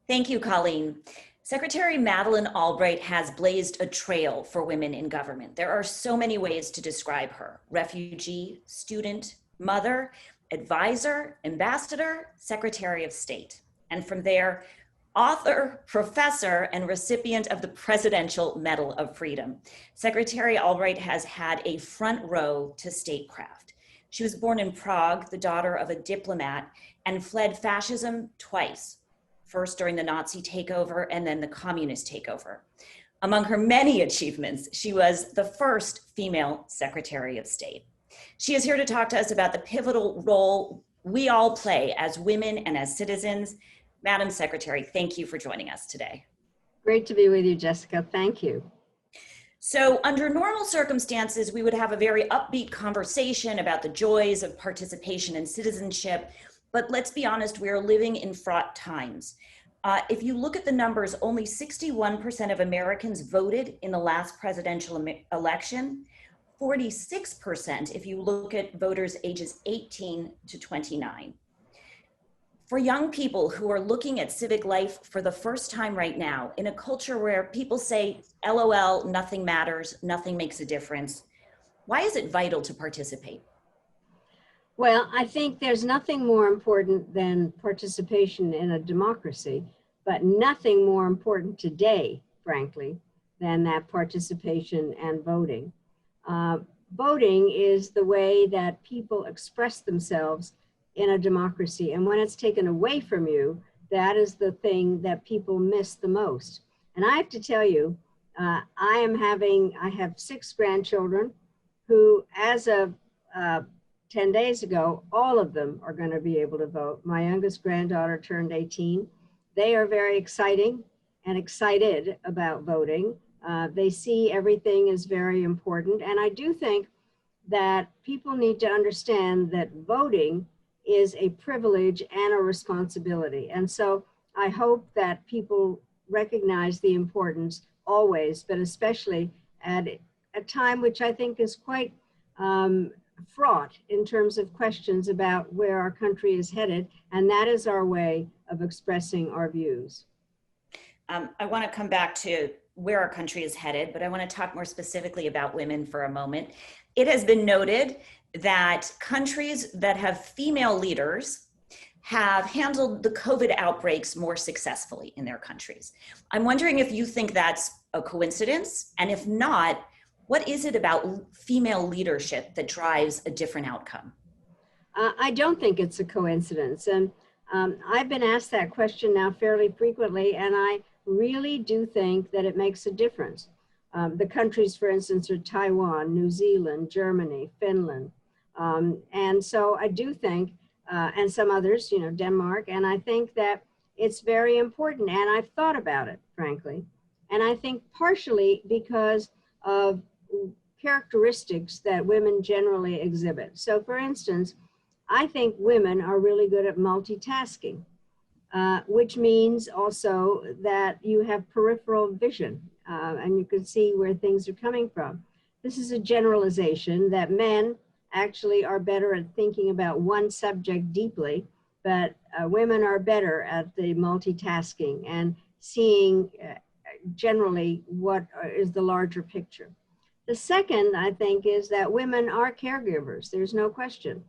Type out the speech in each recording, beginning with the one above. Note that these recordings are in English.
Thank you, Colleen. Secretary Madeleine Albright has blazed a trail for women in government. There are so many ways to describe her: refugee, student, mother, advisor, ambassador, Secretary of State. And from there, author, professor, and recipient of the Presidential Medal of Freedom. Secretary Albright has had a front row to statecraft. She was born in Prague, the daughter of a diplomat, and fled fascism twice. First during the Nazi takeover and then the communist takeover. Among her many achievements, she was the first female Secretary of State. She is here to talk to us about the pivotal role we all play as women and as citizens. Madam Secretary, thank you for joining us today. Great to be with you, Jessica. Thank you. So under normal circumstances, we would have a very upbeat conversation about the joys of participation and citizenship. But let's be honest, we are living in fraught times. If you look at the numbers, only 61% of Americans voted in the last presidential election, 46% if you look at voters ages 18 to 29. For young people who are looking at civic life for the first time right now, in a culture where people say, LOL, nothing matters, nothing makes a difference, why is it vital to participate? Well, I think there's nothing more important than participation in a democracy, but nothing more important today, frankly, than that participation and voting. Voting is the way that people express themselves in a democracy. And when it's taken away from you, that is the thing that people miss the most. And I have to tell you, I have 6 grandchildren who, as of 10 days ago, all of them are going to be able to vote. My youngest granddaughter turned 18. They are very excited about voting. They see everything is very important. And I do think that people need to understand that voting is a privilege and a responsibility. And so I hope that people recognize the importance always, but especially at a time which I think is quite fraught in terms of questions about where our country is headed, and that is our way of expressing our views. I want to come back to where our country is headed, but I want to talk more specifically about women for a moment. It has been noted that countries that have female leaders have handled the COVID outbreaks more successfully in their countries. I'm wondering if you think that's a coincidence, and if not, what is it about female leadership that drives a different outcome? I don't think it's a coincidence. And I've been asked that question now fairly frequently, and I really do think that it makes a difference. The countries, for instance, are Taiwan, New Zealand, Germany, Finland. And so I do think, and some others, Denmark, and I think that it's very important. And I've thought about it, frankly. And I think partially because of characteristics that women generally exhibit. So for instance, I think women are really good at multitasking, which means also that you have peripheral vision and you can see where things are coming from. This is a generalization that men actually are better at thinking about one subject deeply, but women are better at the multitasking and seeing generally what is the larger picture. The second, I think, is that women are caregivers. There's no question.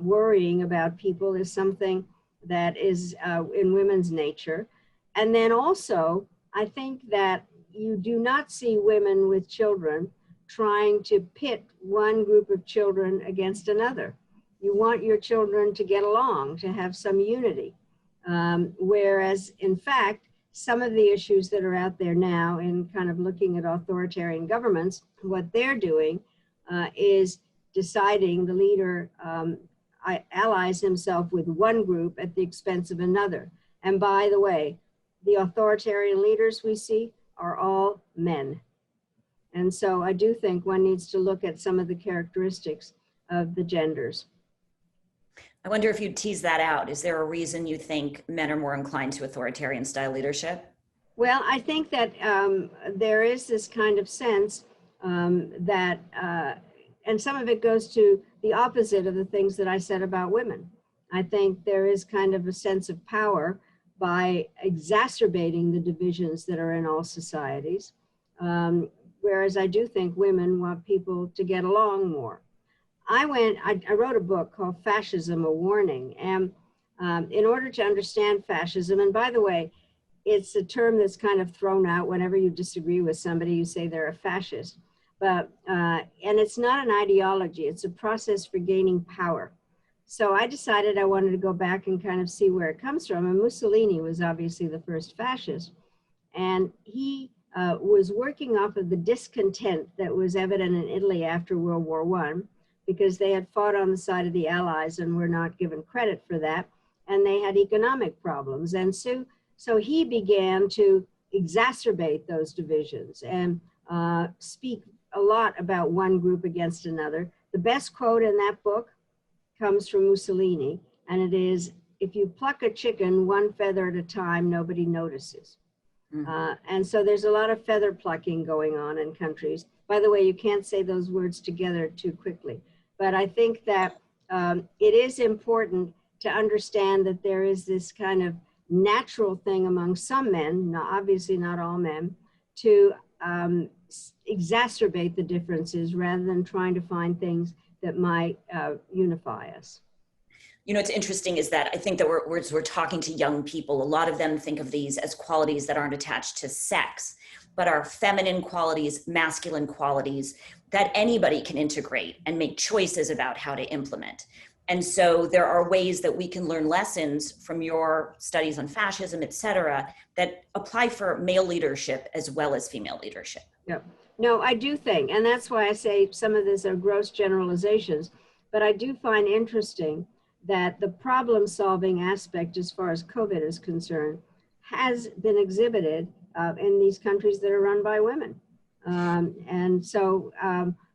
Worrying about people is something that is in women's nature. And then also, I think that you do not see women with children trying to pit one group of children against another. You want your children to get along, to have some unity. Whereas, in fact, some of the issues that are out there now in kind of looking at authoritarian governments, what they're doing is deciding the leader allies himself with one group at the expense of another. And by the way, the authoritarian leaders we see are all men. And so I do think one needs to look at some of the characteristics of the genders. I wonder if you'd tease that out. Is there a reason you think men are more inclined to authoritarian style leadership? Well, I think that there is this kind of sense that, and some of it goes to the opposite of the things that I said about women. I think there is kind of a sense of power by exacerbating the divisions that are in all societies. Whereas I do think women want people to get along more. I wrote a book called Fascism, A Warning. And in order to understand fascism, and by the way, it's a term that's kind of thrown out whenever you disagree with somebody, you say they're a fascist. But, and it's not an ideology, it's a process for gaining power. So I decided I wanted to go back and kind of see where it comes from. And Mussolini was obviously the first fascist. And he was working off of the discontent that was evident in Italy after World War I, because they had fought on the side of the Allies and were not given credit for that. And they had economic problems. And so he began to exacerbate those divisions and speak a lot about one group against another. The best quote in that book comes from Mussolini, and it is, "If you pluck a chicken one feather at a time, nobody notices." And so there's a lot of feather plucking going on in countries. By the way, you can't say those words together too quickly. But I think that it is important to understand that there is this kind of natural thing among some men, obviously not all men, to exacerbate the differences rather than trying to find things that might unify us. You know, what's interesting is that I think that we're talking to young people. A lot of them think of these as qualities that aren't attached to sex, but are feminine qualities, masculine qualities that anybody can integrate and make choices about how to implement. And so there are ways that we can learn lessons from your studies on fascism, et cetera, that apply for male leadership as well as female leadership. Yeah. No, I do think, and that's why I say some of these are gross generalizations, but I do find interesting that the problem-solving aspect as far as COVID is concerned has been exhibited in these countries that are run by women. And so,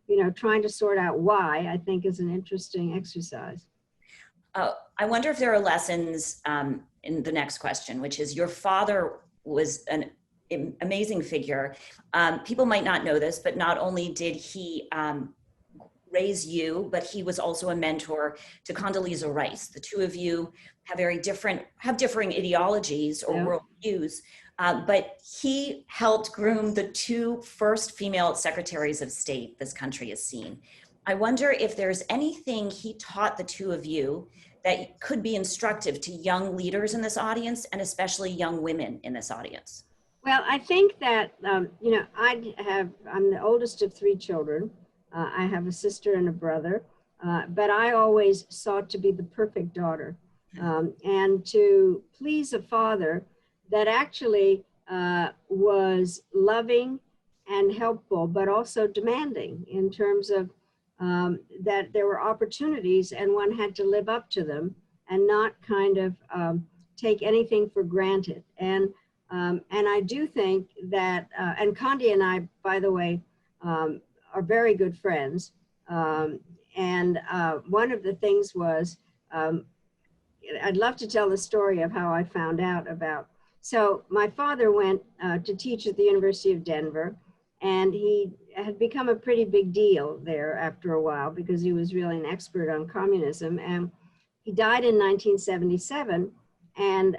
you know, trying to sort out why, I think, is an interesting exercise. I wonder if there are lessons in the next question, which is your father was an amazing figure. People might not know this, but not only did he raise you, but he was also a mentor to Condoleezza Rice. The two of you have differing ideologies or worldviews, but he helped groom the two first female secretaries of state this country has seen. I wonder if there's anything he taught the two of you that could be instructive to young leaders in this audience, and especially young women in this audience. Well, I think that, you know, I'm the oldest of three children. I have a sister and a brother, but I always sought to be the perfect daughter and to please a father that actually was loving and helpful, but also demanding in terms of that there were opportunities and one had to live up to them and not kind of take anything for granted. And I do think that, and Condi and I, by the way, are very good friends. And one of the things was, I'd love to tell the story of how I found out about. So my father went to teach at the University of Denver, and he had become a pretty big deal there after a while because he was really an expert on communism. And he died in 1977, and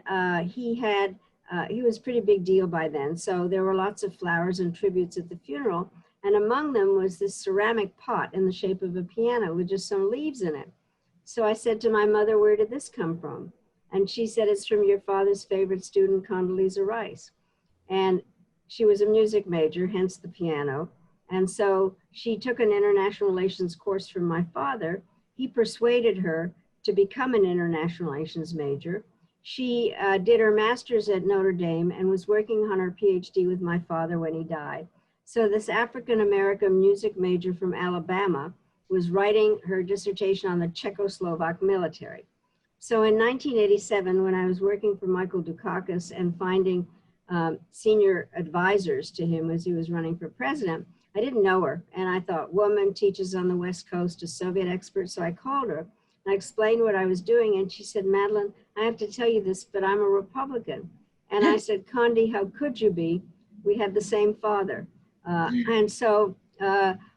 he was a pretty big deal by then. So there were lots of flowers and tributes at the funeral. And among them was this ceramic pot in the shape of a piano with just some leaves in it. So I said to my mother, "Where did this come from?" And she said, "It's from your father's favorite student, Condoleezza Rice." And she was a music major, hence the piano. And so she took an international relations course from my father. He persuaded her to become an international relations major. She did her master's at Notre Dame and was working on her PhD with my father when he died. So this African-American music major from Alabama was writing her dissertation on the Czechoslovak military. So in 1987, when I was working for Michael Dukakis and finding senior advisors to him as he was running for president, I didn't know her. And I thought, woman teaches on the West Coast, a Soviet expert. So I called her and I explained what I was doing. And she said, "Madeleine, I have to tell you this, but I'm a Republican." And I said, "Condi, how could you be? We had the same father." And so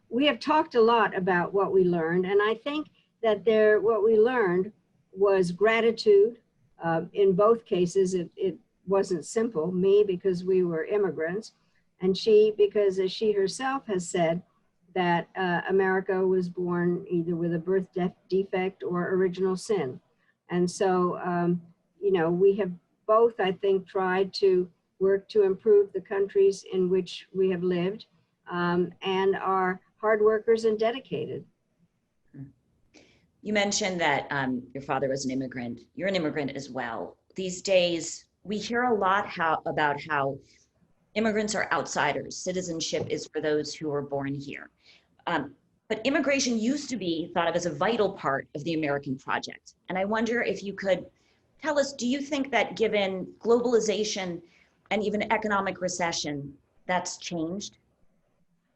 we have talked a lot about what we learned. And I think that what we learned was gratitude, In both cases, it wasn't simple. Me, because we were immigrants, and she, because as she herself has said, that America was born either with a birth defect or original sin. And so, you know, we have both, I think, tried to work to improve the countries in which we have lived, and are hard workers and dedicated. You mentioned that your father was an immigrant. You're an immigrant as well. These days, we hear a lot about how immigrants are outsiders. Citizenship is for those who were born here. But immigration used to be thought of as a vital part of the American project. And I wonder if you could tell us, do you think that given globalization and even economic recession, that's changed?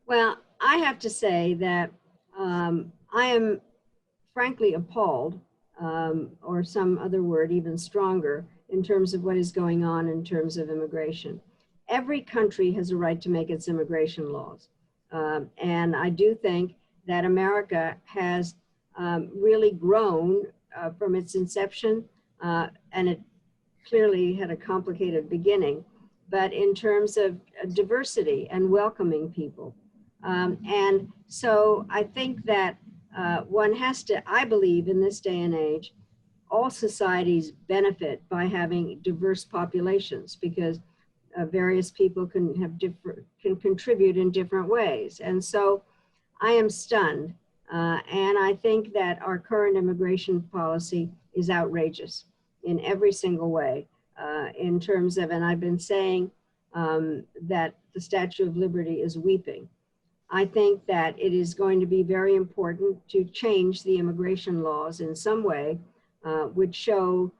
Well, I have to say that I am frankly appalled, or some other word even stronger, in terms of what is going on in terms of immigration. Every country has a right to make its immigration laws. And I do think that America has really grown from its inception, and it clearly had a complicated beginning, but in terms of diversity and welcoming people. And so I think that one has to, I believe in this day and age, all societies benefit by having diverse populations, because various people can contribute in different ways. And so I am stunned. And I think that our current immigration policy is outrageous in every single way, in terms of, and I've been saying that the Statue of Liberty is weeping. I think that it is going to be very important to change the immigration laws in some way, which show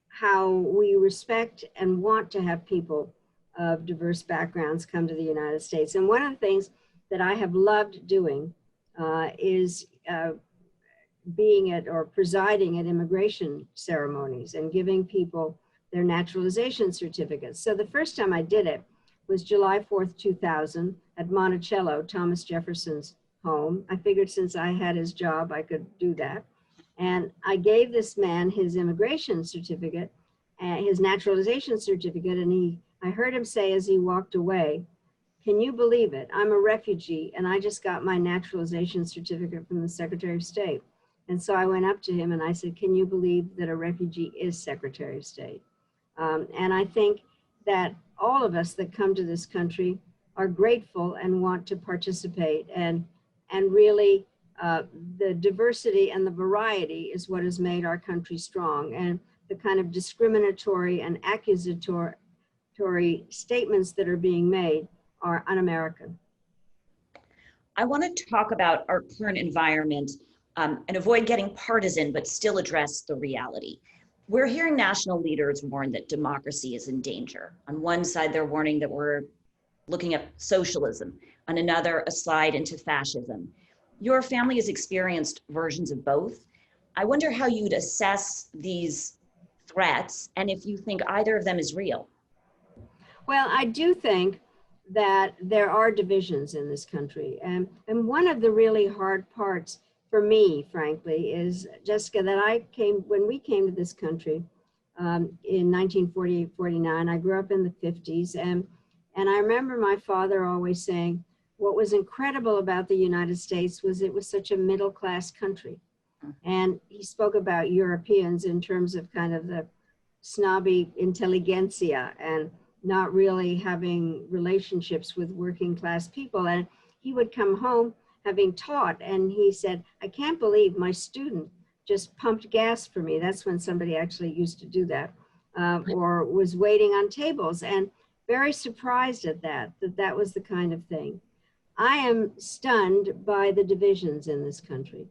how we respect and want to have people of diverse backgrounds come to the United States. And one of the things that I have loved doing is being at or presiding at immigration ceremonies and giving people their naturalization certificates. So the first time I did it was July 4th, 2000 at Monticello, Thomas Jefferson's home. I figured since I had his job, I could do that. And I gave this man his immigration certificate, his naturalization certificate, and I heard him say as he walked away, "Can you believe it? I'm a refugee and I just got my naturalization certificate from the Secretary of State." And so I went up to him and I said, "Can you believe that a refugee is Secretary of State?" And I think that all of us that come to this country are grateful and want to participate, and really the diversity and the variety is what has made our country strong. And the kind of discriminatory and accusatory statements that are being made are un-American. I want to talk about our current environment and avoid getting partisan, but still address the reality. We're hearing national leaders warn that democracy is in danger. On one side, they're warning that we're looking at socialism. On another, a slide into fascism. Your family has experienced versions of both. I wonder how you'd assess these threats and if you think either of them is real. Well, I do think that there are divisions in this country. And one of the really hard parts for me, frankly, is, Jessica, that when we came to this country in 1948, 49, I grew up in the 50s. And I remember my father always saying, what was incredible about the United States was it was such a middle-class country. And he spoke about Europeans in terms of kind of the snobby intelligentsia and not really having relationships with working class people. And he would come home having taught, and he said, "I can't believe my student just pumped gas for me." That's when somebody actually used to do that, or was waiting on tables, and very surprised at that was the kind of thing. I am stunned by the divisions in this country,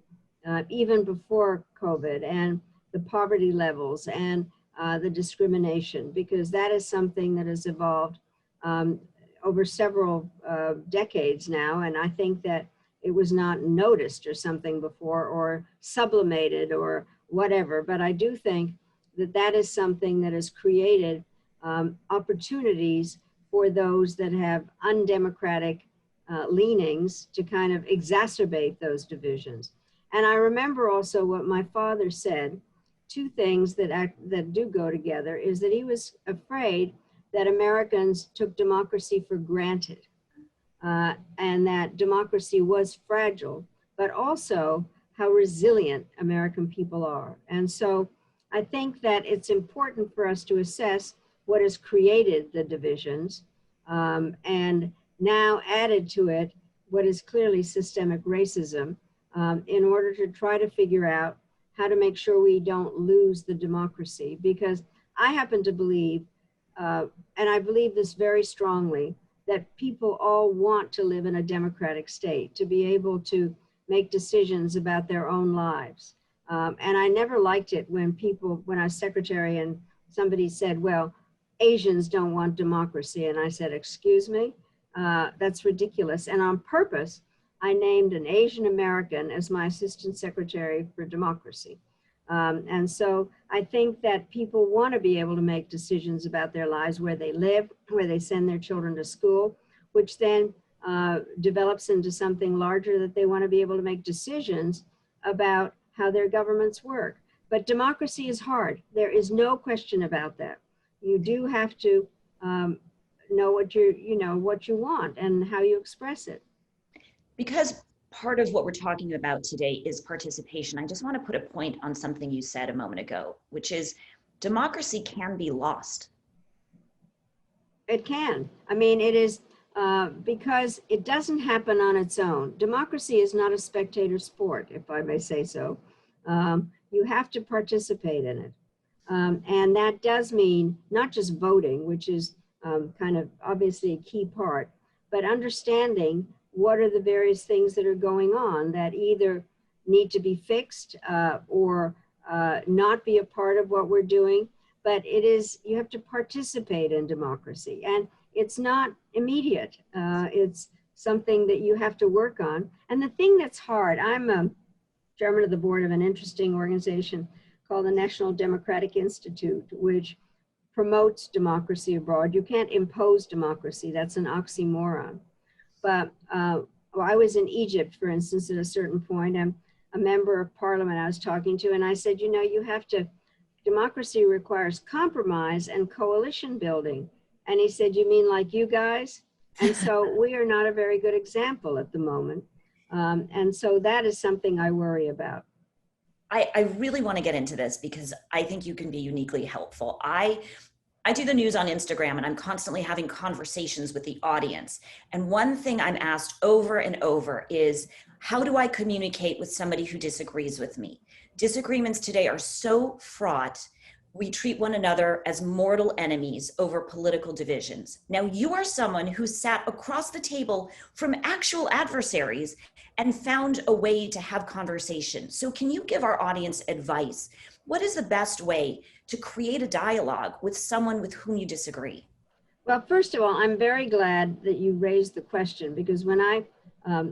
even before COVID, and the poverty levels and the discrimination, because that is something that has evolved over several decades now. And I think that it was not noticed or something before, or sublimated or whatever. But I do think that that is something that has created opportunities for those that have undemocratic leanings to kind of exacerbate those divisions. And I remember also what my father said two things that do go together is that he was afraid that Americans took democracy for granted, and that democracy was fragile, but also how resilient American people are. And so I think that it's important for us to assess what has created the divisions, and now added to it what is clearly systemic racism, in order to try to figure out how to make sure we don't lose the democracy. Because I happen to believe, and I believe this very strongly, that people all want to live in a democratic state, to be able to make decisions about their own lives. And I never liked it when I was secretary and somebody said, well, Asians don't want democracy. And I said, excuse me, that's ridiculous. And on purpose, I named an Asian American as my assistant secretary for democracy. And so I think that people want to be able to make decisions about their lives, where they live, where they send their children to school, which then develops into something larger, that they want to be able to make decisions about how their governments work. But democracy is hard. There is no question about that. You do have to know what you want and how you express it. Because part of what we're talking about today is participation, I just want to put a point on something you said a moment ago, which is democracy can be lost. It can. I mean, it is because it doesn't happen on its own. Democracy is not a spectator sport, if I may say so. You have to participate in it. And that does mean not just voting, which is kind of obviously a key part, but understanding what are the various things that are going on that either need to be fixed or not be a part of what we're doing. But you have to participate in democracy. And it's not immediate. It's something that you have to work on. And the thing that's hard, I'm chairman of the board of an interesting organization called the National Democratic Institute, which promotes democracy abroad. You can't impose democracy. That's an oxymoron. But I was in Egypt, for instance, at a certain point. I'm a member of parliament I was talking to, and I said, democracy requires compromise and coalition building. And he said, you mean like you guys? And so we are not a very good example at the moment. And so that is something I worry about. I really want to get into this because I think you can be uniquely helpful. I do the news on Instagram, and I'm constantly having conversations with the audience. And one thing I'm asked over and over is, how do I communicate with somebody who disagrees with me? Disagreements today are so fraught. We treat one another as mortal enemies over political divisions. Now, you are someone who sat across the table from actual adversaries and found a way to have conversation. So can you give our audience advice? What is the best way to create a dialogue with someone with whom you disagree? Well, first of all, I'm very glad that you raised the question, because when I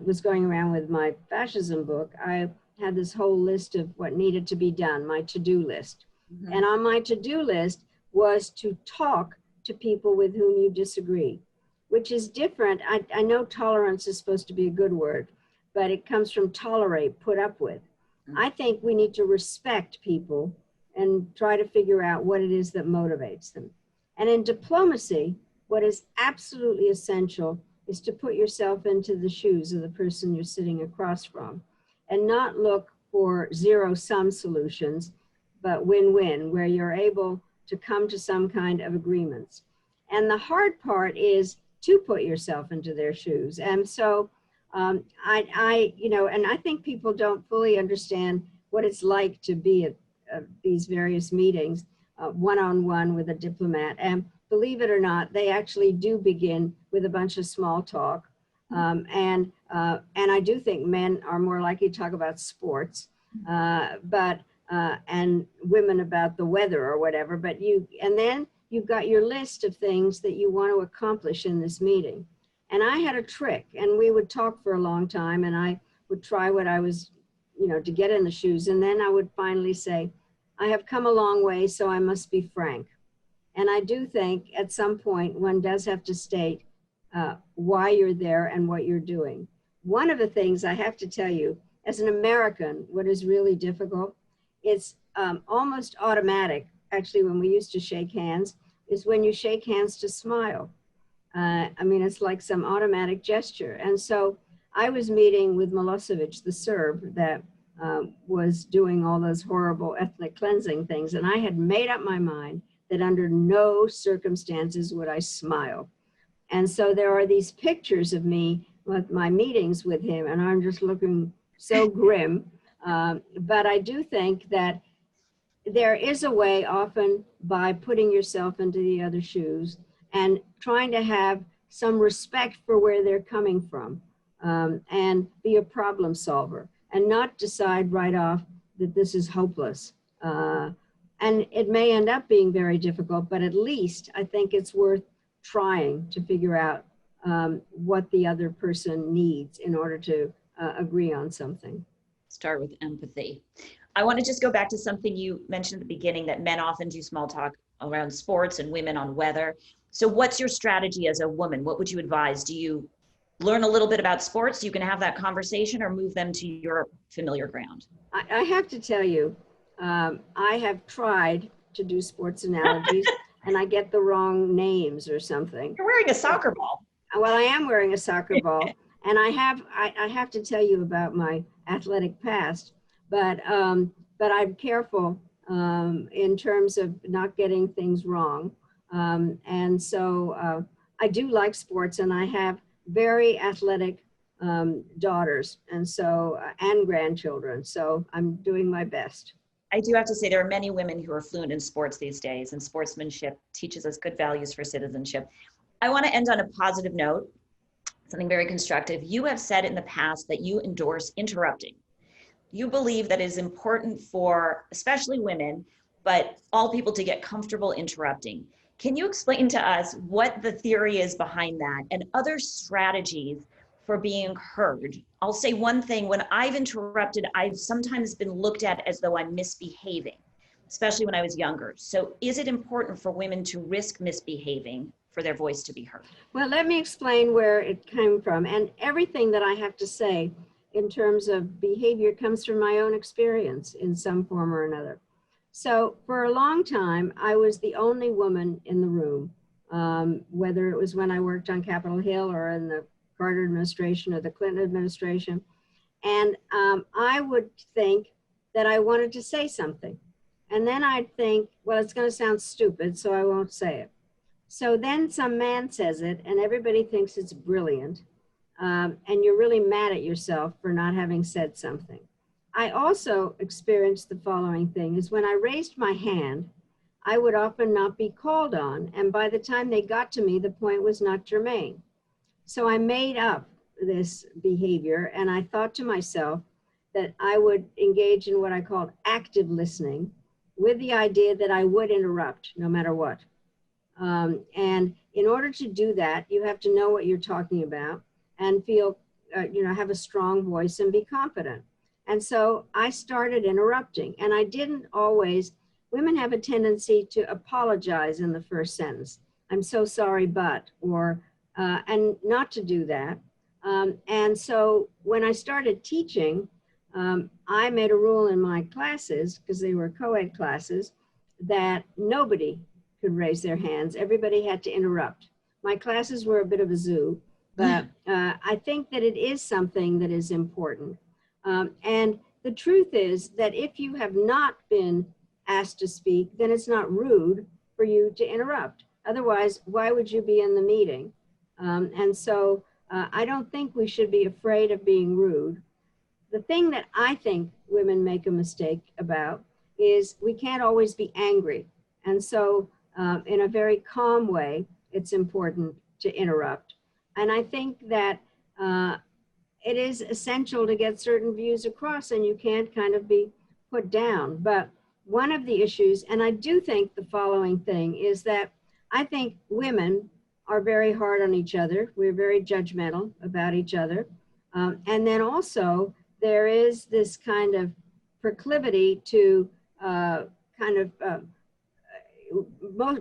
was going around with my fascism book, I had this whole list of what needed to be done, my to-do list. Mm-hmm. And on my to-do list was to talk to people with whom you disagree, which is different. I know tolerance is supposed to be a good word, but it comes from tolerate, put up with. Mm-hmm. I think we need to respect people and try to figure out what it is that motivates them. And in diplomacy, what is absolutely essential is to put yourself into the shoes of the person you're sitting across from and not look for zero-sum solutions, but win-win, where you're able to come to some kind of agreements. And the hard part is to put yourself into their shoes. And so and I think people don't fully understand what it's like to be at these various meetings, one-on-one with a diplomat. And believe it or not, they actually do begin with a bunch of small talk. And I do think men are more likely to talk about sports, and women about the weather or whatever. And then you've got your list of things that you want to accomplish in this meeting. And I had a trick, and we would talk for a long time, and I would try what I was, to get in the shoes. And then I would finally say, I have come a long way, so I must be frank. And I do think at some point one does have to state why you're there and what you're doing. One of the things I have to tell you, as an American, what is really difficult, it's almost automatic, actually, when we used to shake hands, is when you shake hands to smile. I mean, it's like some automatic gesture. And so I was meeting with Milosevic, the Serb, that was doing all those horrible ethnic cleansing things. And I had made up my mind that under no circumstances would I smile. And so there are these pictures of me with my meetings with him, and I'm just looking so grim. But I do think that there is a way, often by putting yourself into the other shoes and trying to have some respect for where they're coming from, and be a problem solver and not decide right off that this is hopeless. And it may end up being very difficult, but at least I think it's worth trying to figure out what the other person needs in order to agree on something. Start with empathy. I want to just go back to something you mentioned at the beginning, that men often do small talk around sports and women on weather. So what's your strategy as a woman? What would you advise? Do you learn a little bit about sports so you can have that conversation, or move them to your familiar ground? I have to tell you, I have tried to do sports analogies and I get the wrong names or something. You're wearing a soccer ball. Well, I am wearing a soccer ball, and I have to tell you about my athletic past, but I'm careful in terms of not getting things wrong. And so I do like sports, and I have very athletic daughters, and so and grandchildren. So I'm doing my best. I do have to say there are many women who are fluent in sports these days, and sportsmanship teaches us good values for citizenship. I want to end on a positive note, something very constructive. You have said in the past that you endorse interrupting. You believe that it is important for especially women, but all people, to get comfortable interrupting. Can you explain to us what the theory is behind that and other strategies for being heard? I'll say one thing: when I've interrupted, I've sometimes been looked at as though I'm misbehaving, especially when I was younger. So is it important for women to risk misbehaving for their voice to be heard? Well, let me explain where it came from. And everything that I have to say in terms of behavior comes from my own experience in some form or another. So for a long time, I was the only woman in the room, whether it was when I worked on Capitol Hill or in the Carter administration or the Clinton administration. And I would think that I wanted to say something. And then I'd think, well, it's going to sound stupid, so I won't say it. So then some man says it, and everybody thinks it's brilliant. And you're really mad at yourself for not having said something. I also experienced the following thing: is when I raised my hand, I would often not be called on. And by the time they got to me, the point was not germane. So I made up this behavior, and I thought to myself that I would engage in what I called active listening, with the idea that I would interrupt no matter what. And in order to do that, you have to know what you're talking about and feel, have a strong voice and be confident. And so I started interrupting, and I didn't always. Women have a tendency to apologize in the first sentence. I'm so sorry, but, or, and not to do that. And so when I started teaching, I made a rule in my classes, because they were co-ed classes, that nobody could raise their hands. Everybody had to interrupt. My classes were a bit of a zoo, but I think that it is something that is important. And the truth is that if you have not been asked to speak, then it's not rude for you to interrupt. Otherwise, why would you be in the meeting? And so I don't think we should be afraid of being rude. The thing that I think women make a mistake about is we can't always be angry. And so in a very calm way, it's important to interrupt. And I think that it is essential to get certain views across, and you can't kind of be put down. But one of the issues, and I do think the following thing, is that I think women are very hard on each other. We're very judgmental about each other. And then also there is this kind of proclivity to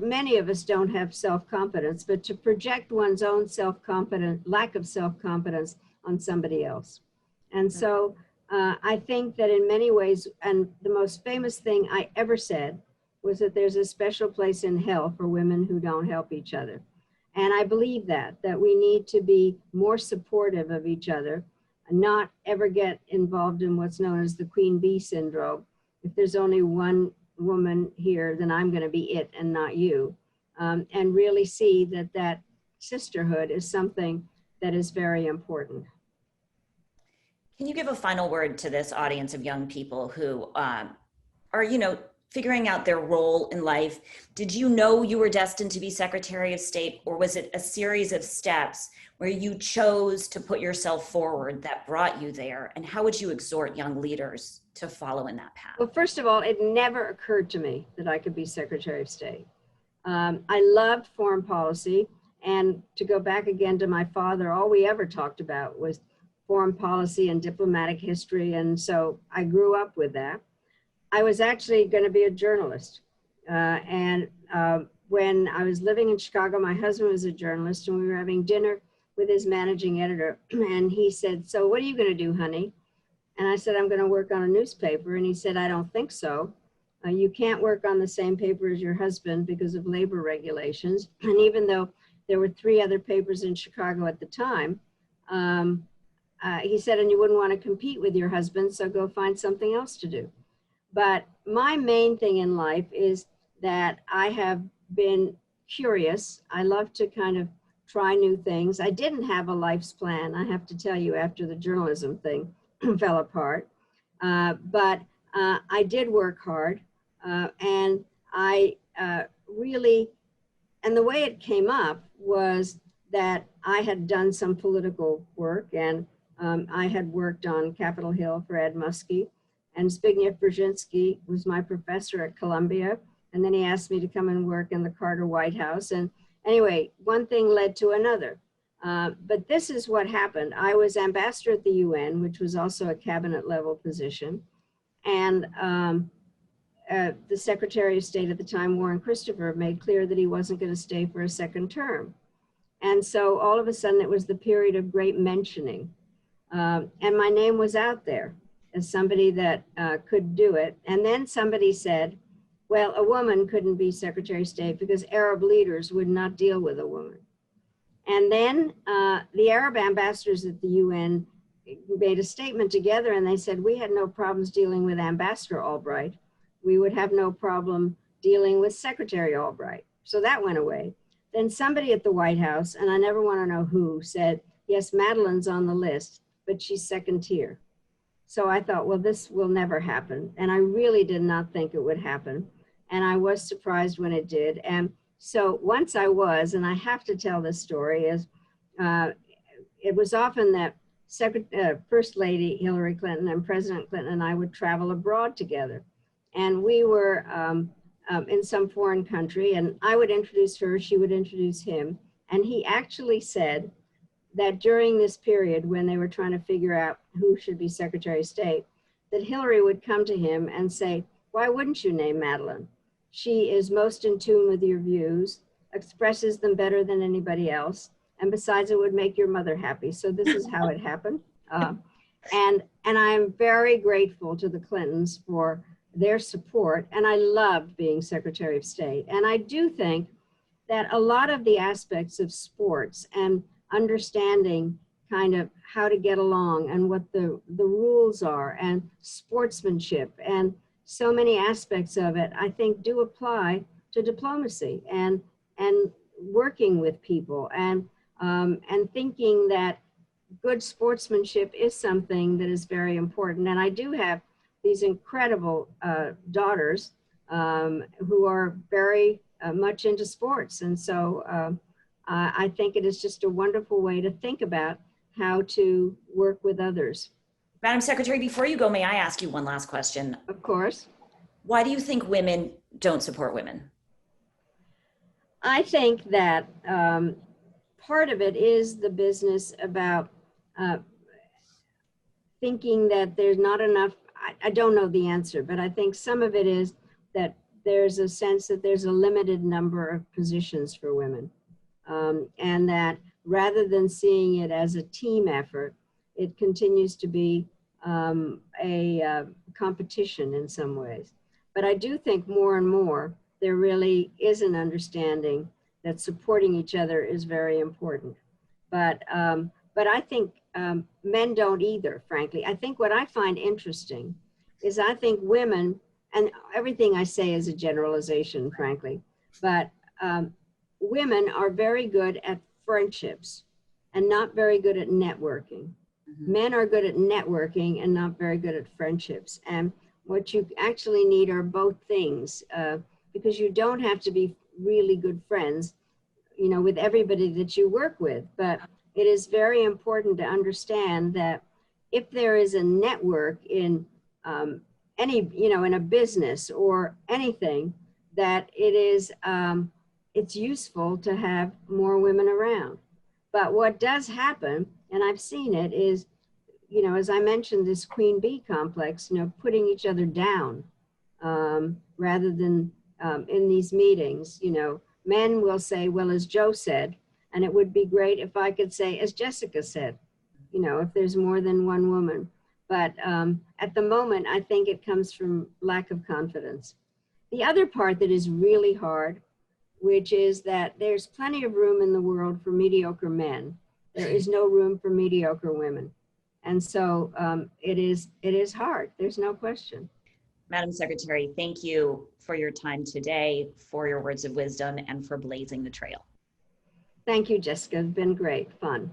many of us don't have self-confidence, but to project one's own lack of self-confidence on somebody else. And so I think that in many ways, and the most famous thing I ever said was that there's a special place in hell for women who don't help each other. And I believe that we need to be more supportive of each other, and not ever get involved in what's known as the queen bee syndrome. If there's only one woman here, then I'm going to be it and not you. And really see that that sisterhood is something that is very important. Can you give a final word to this audience of young people who are, figuring out their role in life? Did you know you were destined to be Secretary of State, or was it a series of steps where you chose to put yourself forward that brought you there? And how would you exhort young leaders to follow in that path? Well, first of all, it never occurred to me that I could be Secretary of State. I loved foreign policy. And to go back again to my father, all we ever talked about was foreign policy and diplomatic history. And so I grew up with that. I was actually going to be a journalist. When I was living in Chicago, my husband was a journalist, and we were having dinner with his managing editor. And he said, "So what are you going to do, honey?" And I said, "I'm going to work on a newspaper." And he said, "I don't think so. You can't work on the same paper as your husband because of labor regulations." And even though there were 3 other papers in Chicago at the time, he said, "And you wouldn't want to compete with your husband, so go find something else to do." But my main thing in life is that I have been curious. I love to kind of try new things. I didn't have a life's plan, I have to tell you, after the journalism thing fell apart. But I did work hard, and I really, and the way it came up was that I had done some political work, and I had worked on Capitol Hill for Ed Muskie, and Zbigniew Brzezinski was my professor at Columbia. And then he asked me to come and work in the Carter White House. And anyway, one thing led to another. But this is what happened. I was ambassador at the UN, which was also a cabinet level position. And the Secretary of State at the time, Warren Christopher, made clear that he wasn't going to stay for a second term. And so all of a sudden it was the period of great mentioning. And my name was out there as somebody that could do it. And then somebody said, well, a woman couldn't be Secretary of State because Arab leaders would not deal with a woman. And then the Arab ambassadors at the UN made a statement together, and they said, we had no problems dealing with Ambassador Albright. We would have no problem dealing with Secretary Albright. So that went away. Then somebody at the White House, and I never want to know who, said, yes, Madeleine's on the list, but she's second tier. So I thought, well, this will never happen. And I really did not think it would happen. And I was surprised when it did. And so once I was, and I have to tell this story, is it was often that First Lady Hillary Clinton and President Clinton and I would travel abroad together. And we were in some foreign country, and I would introduce her, she would introduce him. And he actually said that during this period when they were trying to figure out who should be Secretary of State, that Hillary would come to him and say, why wouldn't you name Madeleine? She is most in tune with your views, expresses them better than anybody else, and besides, it would make your mother happy. So this is how it happened. And I'm very grateful to the Clintons for their support, and I loved being Secretary of State. And I do think that a lot of the aspects of sports and understanding kind of how to get along and what the rules are and sportsmanship and so many aspects of it, I think, do apply to diplomacy and working with people and thinking that good sportsmanship is something that is very important. And I do have these incredible daughters who are very much into sports. And so I think it is just a wonderful way to think about how to work with others. Madam Secretary, before you go, may I ask you one last question? Of course. Why do you think women don't support women? I think that part of it is the business about thinking that there's not enough. I don't know the answer, but I think some of it is that there's a sense that there's a limited number of positions for women, and that rather than seeing it as a team effort, it continues to be competition in some ways. But I do think more and more there really is an understanding that supporting each other is very important. But I think men don't either, frankly. I think what I find interesting is I think women, and everything I say is a generalization, frankly, but women are very good at friendships and not very good at networking. Mhm. Men are good at networking and not very good at friendships. And what you actually need are both things, because you don't have to be really good friends, you know, with everybody that you work with. But it is very important to understand that if there is a network in any, you know, in a business or anything, that it is, it's useful to have more women around. But what does happen, and I've seen it, is, you know, as I mentioned, this queen bee complex, you know, putting each other down rather than in these meetings, you know, men will say, well, as Joe said, and it would be great if I could say, as Jessica said, you know, if there's more than one woman. But at the moment, I think it comes from lack of confidence. The other part that is really hard, which is that there's plenty of room in the world for mediocre men. There is no room for mediocre women. And so it is hard. There's no question. Madam Secretary, thank you for your time today, for your words of wisdom, and for blazing the trail. Thank you, Jessica. It's been great fun.